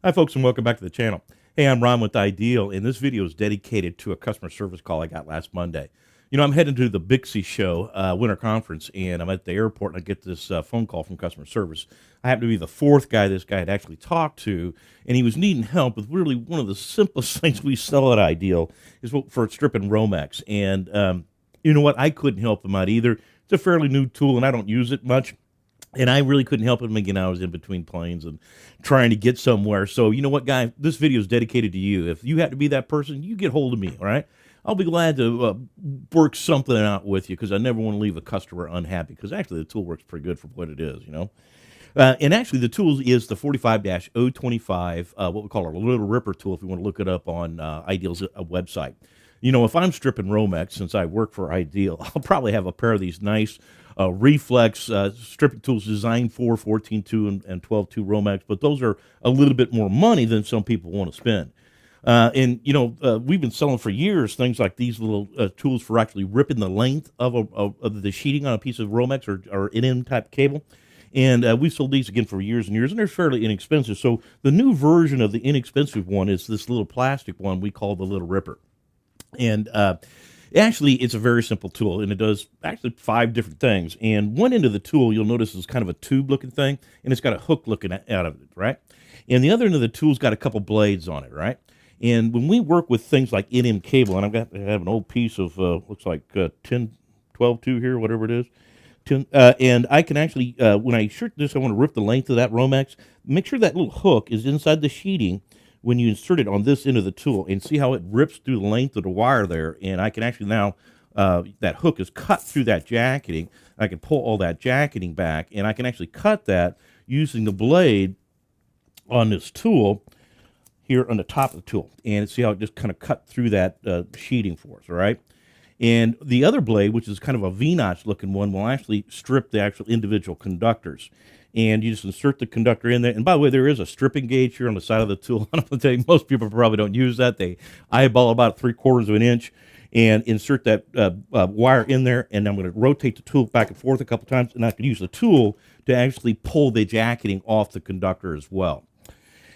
Hi, folks, and welcome back to the channel. Hey, I'm Ron with Ideal, and this video is dedicated to a customer service call I got last Monday. You know, I'm heading to the Bixie Show winter conference, and I'm at the airport, and I get this phone call from customer service. I happen to be the fourth guy this guy had actually talked to, and he was needing help with really one of the simplest things we sell at Ideal is for stripping Romex. And you know what? I couldn't help him out either. It's a fairly new tool, and I don't use it much. And I really couldn't help him again. I was in between planes and trying to get somewhere. So, you know what, guy? This video is dedicated to you. If you have to be that person, you get hold of me, all right? I'll be glad to work something out with you because I never want to leave a customer unhappy because actually the tool works pretty good for what it is, you know? And actually the tool is the 45-025, what we call our Lil Ripper tool if you want to look it up on Ideal's website. You know, if I'm stripping Romex, since I work for Ideal, I'll probably have a pair of these nice reflex stripping tools designed for 14.2 and 12.2 Romex, but those are a little bit more money than some people want to spend. And, you know, we've been selling for years things like these little tools for actually ripping the length of the sheeting on a piece of Romex or NM type cable. And we've sold these again for years and years, and they're fairly inexpensive. So the new version of the inexpensive one is this little plastic one we call the Lil Ripper. And actually, it's a very simple tool, and it does actually 5 different things. And one end of the tool, you'll notice, is kind of a tube-looking thing, and it's got a hook looking out of it, right? And the other end of the tool's got a couple blades on it, right? And when we work with things like NM cable, and I have an old piece of, looks like 10, 12.2 here, whatever it is, 10, and I can actually, when I insert this, I want to rip the length of that Romex, make sure that little hook is inside the sheeting when you insert it on this end of the tool, and see how it rips through the length of the wire there. And I can actually now, that hook is cut through that jacketing. I can pull all that jacketing back, and I can actually cut that using the blade on this tool here on the top of the tool. And see how it just kind of cut through that sheeting for us, all right? And the other blade, which is kind of a V-notch looking one, will actually strip the actual individual conductors. And you just insert the conductor in there. And by the way, there is a stripping gauge here on the side of the tool. I'm going to tell you, most people probably don't use that. They eyeball about 3/4 of an inch and insert that wire in there. And I'm going to rotate the tool back and forth a couple times. And I can use the tool to actually pull the jacketing off the conductor as well.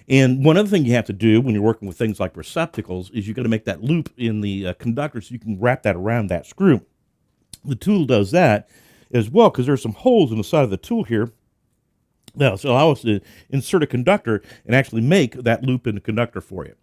And one other thing you have to do when you're working with things like receptacles is you've got to make that loop in the conductor so you can wrap that around that screw. The tool does that as well because there's some holes in the side of the tool here. Now, so allow us to insert a conductor and actually make that loop in the conductor for you.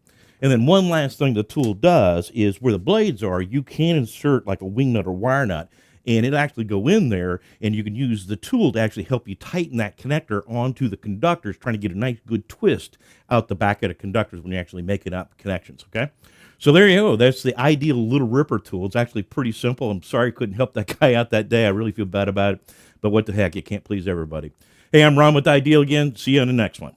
And then one last thing the tool does is where the blades are, you can insert like a wing nut or wire nut, and it'll actually go in there, and you can use the tool to actually help you tighten that connector onto the conductors, trying to get a nice good twist out the back of the conductors when you're actually making up connections, okay? So there you go. That's the Ideal Lil Ripper tool. It's actually pretty simple. I'm sorry I couldn't help that guy out that day. I really feel bad about it, but what the heck, you can't please everybody. Hey, I'm Ron with Ideal again. See you on the next one.